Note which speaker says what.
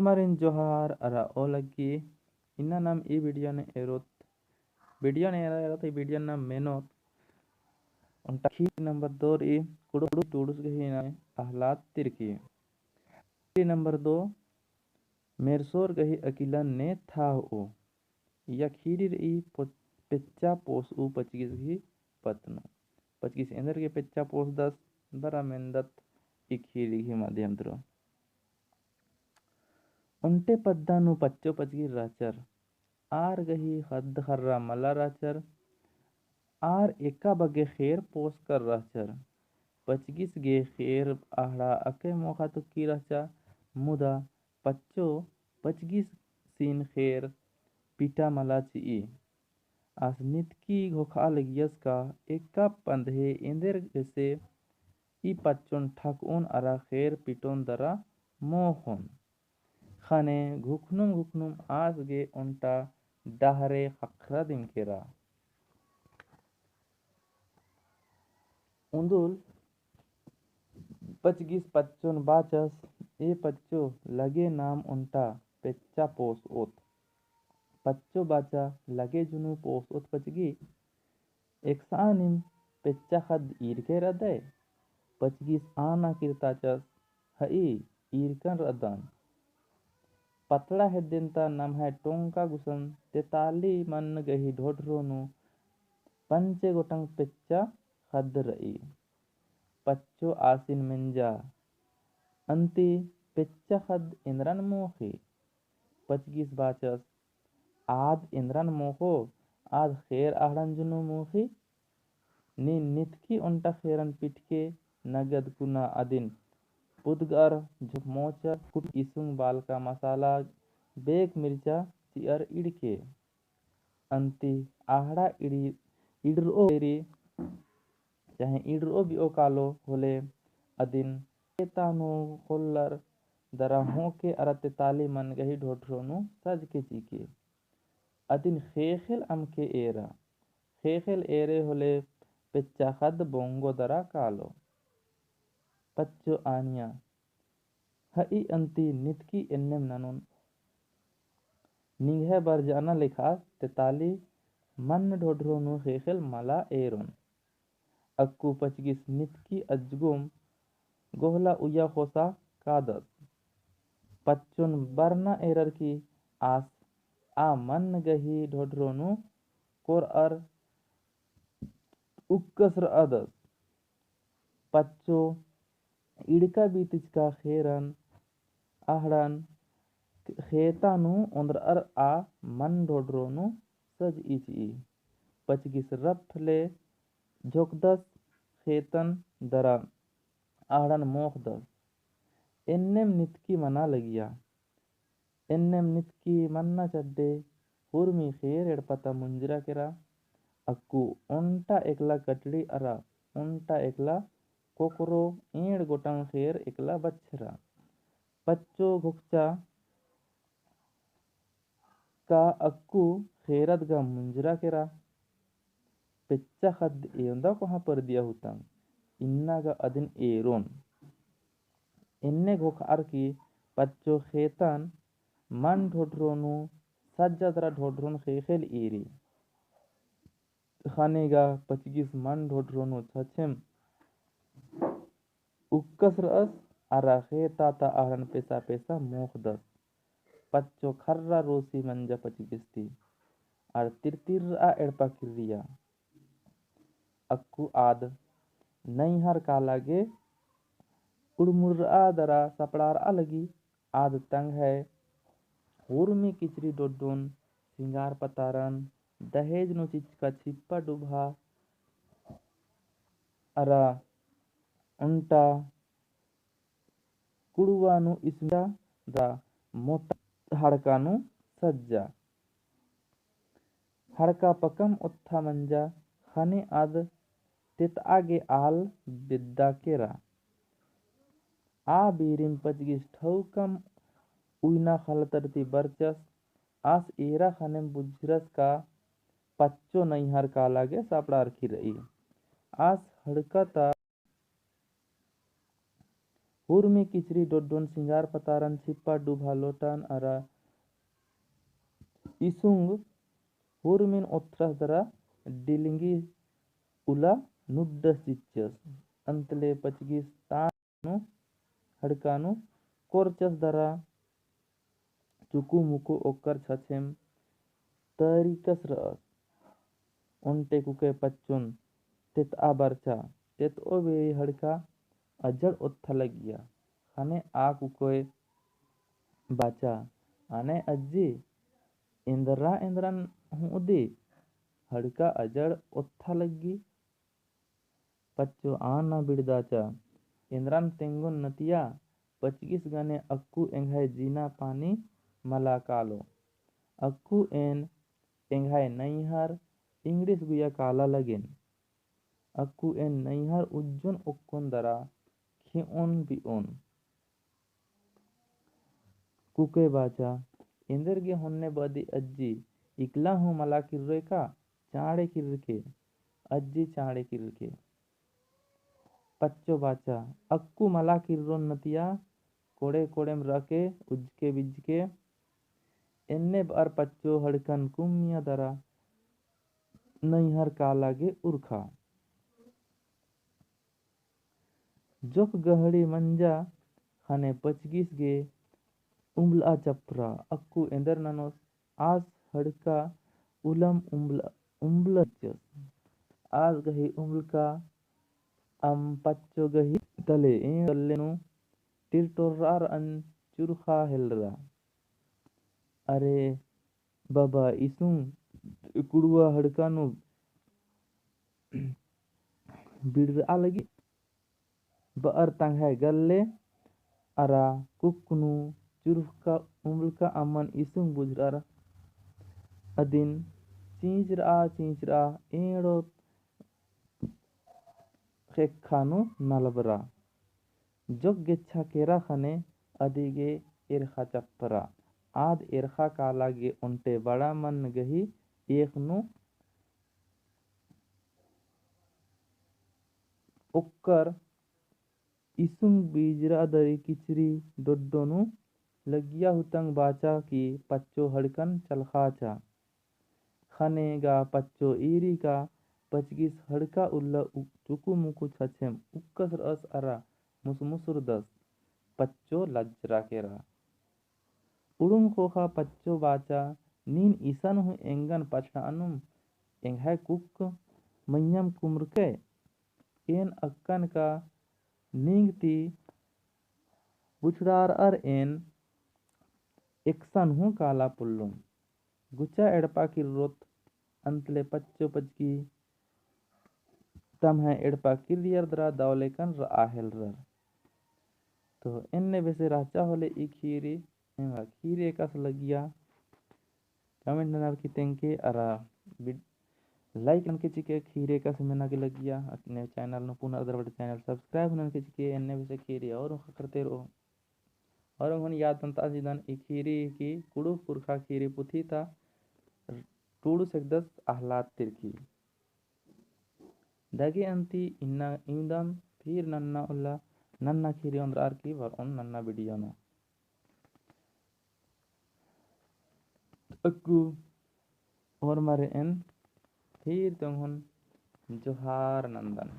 Speaker 1: Hormarin Johar ara olagi inna nam I video ne erot I video nam menot unta khi number 2 I kudu tudus gahina ahlat tirki number 2 मेरसोर गही अकिला ने था ओ या खीरी ई पेच्चा पोस ऊ 25 ही पतनो 25 इंदर के पेच्चा पोस 10 बरा मेंदत ई खीरी ही माध्यम द्रो उन्टे पद्दानु पच्चो 25 राचर आर गही हद हर्रा मला राचर आर एका बगे खेर पोस कर राचर 25 गे खेर आहड़ा अके मौका तो की राचा मुदा पच्चो 25 सीन खेर पीटा मला ची आस नितकी घोखा लगियस का एका पंधे इंदर जैसे ई पच्चोन ठकउन अरा खेर पिटोन दरा मोहन खाने घुखनुम आस गे उन्टा डहरे खखरा दिमकेरा उंदुल 25 पच्चोन बाचस ए पच्चो लगे नाम उन्टा पेच्चा पोस ओत पच्चो बाचा लगे जुनू पोस ओत पचगी एक सानिम पेच्चा खद ईरके रदे 25 आना किरताचस हई ईरकन रदन पतला हेद्दिंता नम है टोंका गुसन तेताली मन गही ढोढरोनु पंचे गोटंग पेच्चा खद रई पच्चो आसिन मिंजा अंति पेच्चा खद इंद्रन मोखी 25 बाचस आद इंद्रन मोखो आज खेर आहड़न जुनु मोखी नी नितकी उन्टा खेरन पिटके नगद कुना अदिन पुदगर झुकमोचर कुट इसुंग बाल का मसाला बेक मिर्चा चियर इड़के अंति आहड़ा इड़ी इडरो एरी चाहे इडरो भी ओकालो होले अदिन तानु कोल्लर दरा होके अरते ताली मन गही ढोढरोनु सज के चीके अदिन खेखेल अमके एरा खेखेल एरे होले पेच्चा खद बोंगो दरा कालो पच्चो आनिया हई अंति नितकी एन्नेम ननुन निंघे बर जाना लिखा तेताली मन ढोढरोनु खेखेल मला एरोन अक्कू 25 नितकी अजगुम गोहला उया खोसा कादस पच्चुन बरना एरर की आस आ मन गही ढोढरोनु कोर अर उक्कसर अदस पच्चो इड़का बीतिचका खेरन आहड़न खेतानु उंदर अर आ मन ढोढरोनु सज इची 25 रफले झोकदस खेतन दरा आहड़न मोख दस एन्नेम नितकी मना लगिया एन्नेम नितकी मन्ना चड्डे हुरमी खेर एड़पता मुंजरा केरा अक्कू उन्टा एकला कटड़ी अरा उन्टा एकला कोकरो एड़ गोटंग खेर एकला बच्छरा पच्चो घुकचा का अक्कू खेरत गा मुंजरा केरा पेच्चा खद एंदा कोहा पर दिया हुतंग इन्ना गा अदिन एरोन इन्ने घोख अर की पच्चो खेतन मन ढोढरोनु सज्जा दरा ढोढरोन खेखेल एरी खानेगा 25 मन ढोढरोनु छछेम उक्कस रस अरा खेता ता आहरन पेसा मोख दस पच्चो खर्रा रोसी मंजा 25 ती और तिरतिर आ एड़पा किरिया अक्कू आद नहीं हर का लागे उड़मुर आ दरा सपड़ार आ लगी आद तंग है हुरमी किचरी डोडोन सिंगार पतारन दहेज नो चिचका छिप्पा डुभा अरा उन्टा कुड़ुवानु इसमें दा मोटा हड़कानु सज्जा हड़का पकम उत्था मंजा खने आद तित आगे आल बिद्दा केरा आ बीरिम 25 ठौकम उइना खलतरती बरचस आस एरा खनेम बुझरस का पच्चो नैहर का लागे सापड़ार की रही आस हड़कता Hurmi kicri dodon singar pataran cipa du bhalotan ara isung hurmin otras dara dilingi ula nuddas cicas antle pachgis tanu hadkanu korchas dara cuku muku okar छछेम tarikas raas onte kuke pachun tet abarca tet obe hadka ajad otha lagia hane a kukoy baca ane ajji indran hudi hadka ajad otha lagi पच्चो आना बिड़दाचा इंद्रान तेंगुन नतिया पचगिस गने अक्कू एंघाय जीना पानी मला कालो Akku N एंघाय नैहर English गुया काला लगेन Akku N नैहर उज्जन ओक्कोन दरा खिओन बिओन कुके बाचा इंदर गे होन्ने बदी अज्जी इकला हूँ मला किर्रे का चाड़े किर्के अज्जी चाड़े किर्के पच्चो बाचा अक्कू मला किर्रोन नतिया कोड़े कोड़ेम रके उजके बिजके एन्ने बार पच्चो हड़कन कुमिया दरा नैहर कालागे उर्खा जोक गहड़ी मंजा हने पचगिस गे उम्ला चपरा अक्कू एंदर ननोस आज हड़का उलम उम्लचस आज गही उम्लका पच्चो गही तले तल्लेनु टिरटोरार अन चुरखा हेलरा अरे बाबा इसुं कुड़ुआ हड़कानु बिड़रा लगी बार तंघाय गल्ले अरा कुकनु चुरखा उम्लका अमन इसुं बुझरार अदिन चींचरा एड़ो खेखानु नलबरा जोग गेच्छा केरा खने अदिगे इरखा चप्परा आद इरखा कालागे उन्टे बड़ा मन गही एकनु उक्कर इसुंग बीजरा दरी किचरी डोड्डोनु लगिया हुतंग बाचा की पच्चो हड़कन चलखाचा खने गा पच्चो ईरी का पचगिस हड़का उल्ला चुकु मुकु छछेम उक्कस रस अरा मुसमुसुर दस पच्चो लज्जरा केरा उड़ुम खोखा पच्चो बाचा नीन ईसन हु एंगन पछानुम एंघाय कुक मय्यम कुमरके एन अक्कन का नींगती बुछड़ार अर एन एकसन हूँ काला पुल्लुम गुचा एड़पा की रोत अंतले पच्चो पचकी तम है एड़पा किलियर दरा दावलेकन आहेल रर तो इनने वैसे राचा होले ई खीरी एंगा खीरे कस लगिया कमेंट नर की तेंके अरा लाइक नन के चिके खीरे कस मेना के लगिया अपने चैनल नो पुनः अदर चैनल सब्सक्राइब नन के चिके एनने वैसे खीरे और करते रहो और उन याद तंता जिदन ई खीरी की कुड़ु पुरखा खीरी पुथी था टूडू सेकदस आहलाद तिरकी दगे अंती इन्ना इंदम फिर नन्ना उल्ला नन्ना खीरी अंदर आर की वर उन नन्ना वीडियो नो अक्कू और मारे एन फिर तुम जोहार नंदन।